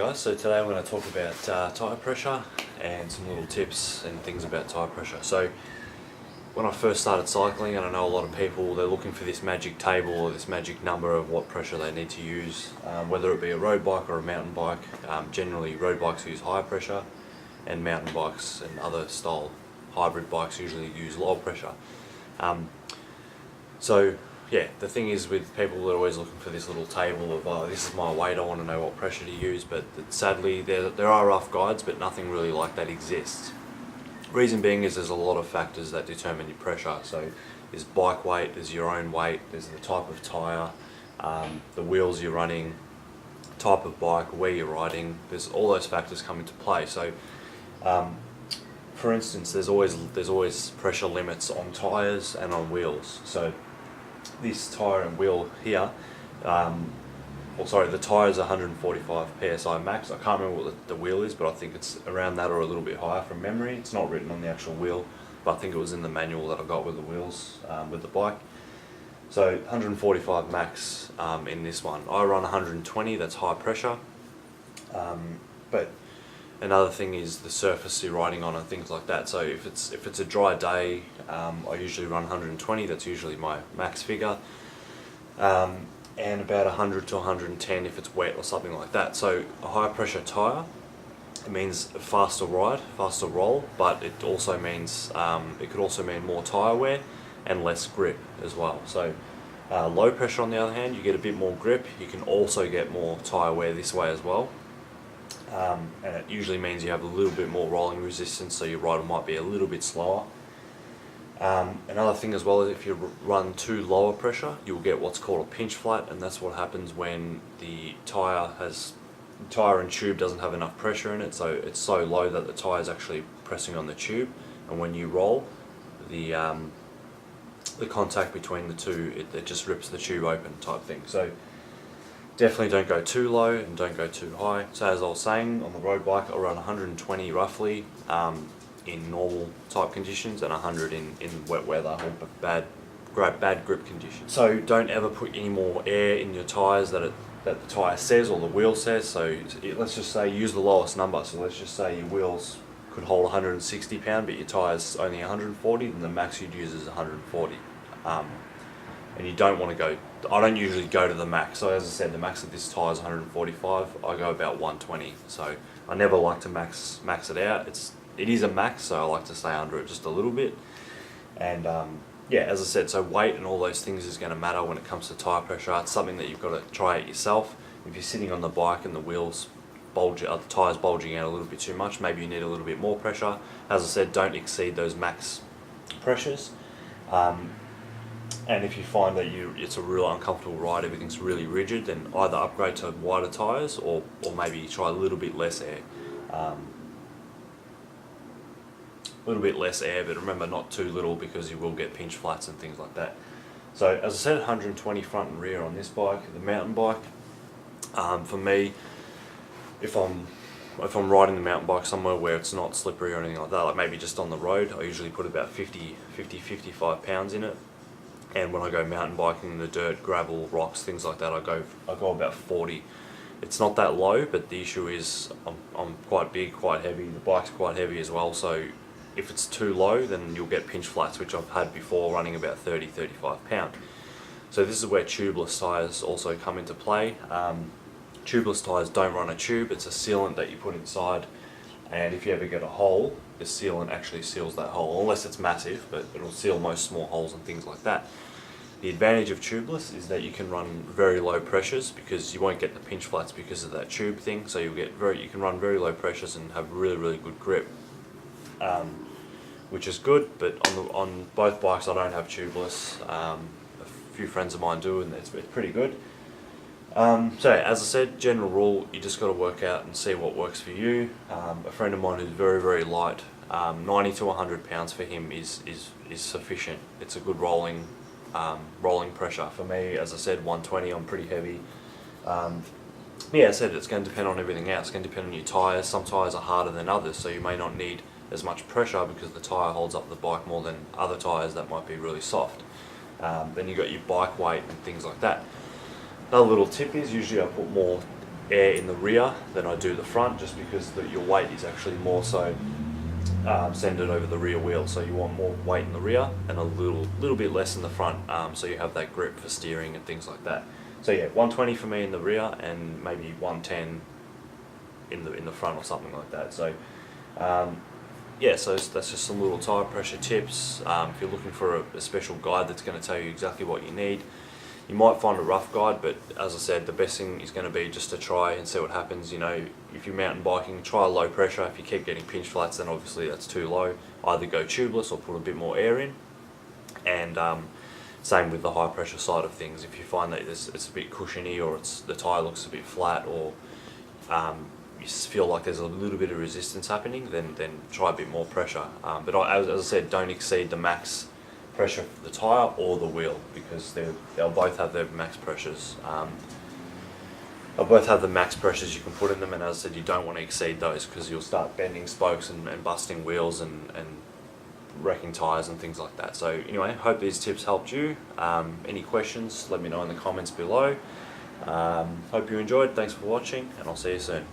guys, so today I'm going to talk about tyre pressure and some little tips and things about tyre pressure. So when I first started cycling, and I know a lot of people, they're looking for this magic table or this magic number of what pressure they need to use, whether it be a road bike or a mountain bike. Generally road bikes use high pressure and mountain bikes and other style hybrid bikes usually use low pressure. So yeah, the thing is with people, they're always looking for this little table of, oh, this is my weight, I want to know what pressure to use, but sadly there are rough guides, but nothing really like that exists. Reason being is there's a lot of factors that determine your pressure. So there's bike weight, there's your own weight, there's the type of tyre, the wheels you're running, type of bike, where you're riding, there's all those factors come into play. So for instance, there's always pressure limits on tyres and on wheels. So this tyre and wheel here, the tyre is 145 psi max. I can't remember what the wheel is, but I think it's around that or a little bit higher from memory. It's not written on the actual wheel, but I think it was in the manual that I got with the wheels, with the bike. So 145 max in this one. I run 120, that's high pressure. But another thing is the surface you're riding on and things like that. So if it's a dry day, I usually run 120. That's usually my max figure, and about 100 to 110 if it's wet or something like that. So a high pressure tyre, it means a faster ride, faster roll, but it also means it could also mean more tyre wear and less grip as well. So low pressure on the other hand, you get a bit more grip. You can also get more tyre wear this way as well. And it usually means you have a little bit more rolling resistance, so your rider might be a little bit slower. Another thing as well is if you run too lower pressure, you'll get what's called a pinch flat, and that's what happens when the tyre and tube doesn't have enough pressure in it, so it's so low that the tyre is actually pressing on the tube, and when you roll, the contact between the two, it just rips the tube open type thing. So definitely don't go too low and don't go too high. So as I was saying, on the road bike I run 120 roughly in normal type conditions and 100 in wet weather or bad grip conditions. So don't ever put any more air in your tyres that the tyre says or the wheel says. So let's just say use the lowest number. So let's just say your wheels could hold 160 pound but your tyre's only 140, then the max you'd use is 140. And you don't want to go, I don't usually go to the max. So as I said, the max of this tyre is 145, I go about 120. So I never like to max it out. It is a max, so I like to stay under it just a little bit. And yeah, as I said, so weight and all those things is going to matter when it comes to tyre pressure. It's something that you've got to try it yourself. If you're sitting on the bike and the wheels the tyres bulging out a little bit too much, maybe you need a little bit more pressure. As I said, don't exceed those max pressures. And if you find that it's a real uncomfortable ride, everything's really rigid, then either upgrade to wider tyres or maybe try a little bit less air. But remember, not too little, because you will get pinch flats and things like that. So as I said, 120 front and rear on this bike, the mountain bike. For me, if I'm riding the mountain bike somewhere where it's not slippery or anything like that, like maybe just on the road, I usually put about 55 pounds in it. And when I go mountain biking in the dirt, gravel, rocks, things like that, I go about 40. It's not that low, but the issue is I'm quite big, quite heavy. The bike's quite heavy as well, so if it's too low, then you'll get pinch flats, which I've had before, running about 30-35 pound. So this is where tubeless tyres also come into play. Tubeless tyres don't run a tube, it's a sealant that you put inside, and if you ever get a hole, the sealant actually seals that hole, unless it's massive, but it'll seal most small holes and things like that. The advantage of tubeless is that you can run very low pressures, because you won't get the pinch flats because of that tube thing, so you can run very low pressures and have really good grip, which is good. But on both bikes I don't have tubeless. A few friends of mine do, and it's pretty good. So as I said, general rule, you just got to work out and see what works for you. A friend of mine who's very light, 90 to 100 pounds for him is sufficient. It's a good rolling pressure. For me, as I said, 120, I'm pretty heavy. Yeah, as I said, it's going to depend on everything else. It's going to depend on your tyres. Some tyres are harder than others, so you may not need as much pressure because the tyre holds up the bike more than other tyres that might be really soft. Then you've got your bike weight and things like that. Another little tip is usually I put more air in the rear than I do the front, just because your weight is actually more so centered over the rear wheel, so you want more weight in the rear and a little bit less in the front, so you have that grip for steering and things like that. So yeah, 120 for me in the rear and maybe 110 in the front or something like that. So yeah, so that's just some little tyre pressure tips. If you're looking for a special guide that's going to tell you exactly what you need, you might find a rough guide, but as I said, the best thing is going to be just to try and see what happens. You know, if you're mountain biking, try low pressure. If you keep getting pinch flats, then obviously that's too low. Either go tubeless or put a bit more air in. And same with the high pressure side of things. If you find that it's a bit cushiony, or the tyre looks a bit flat, or you feel like there's a little bit of resistance happening, then try a bit more pressure. But as I said, don't exceed the max pressure for the tyre or the wheel, because they'll both have their max pressures. They'll both have the max pressures you can put in them, and as I said, you don't want to exceed those, because you'll start bending spokes and busting wheels and wrecking tyres and things like that. So anyway, hope these tips helped you. Any questions, let me know in the comments below. Hope you enjoyed. Thanks for watching, and I'll see you soon.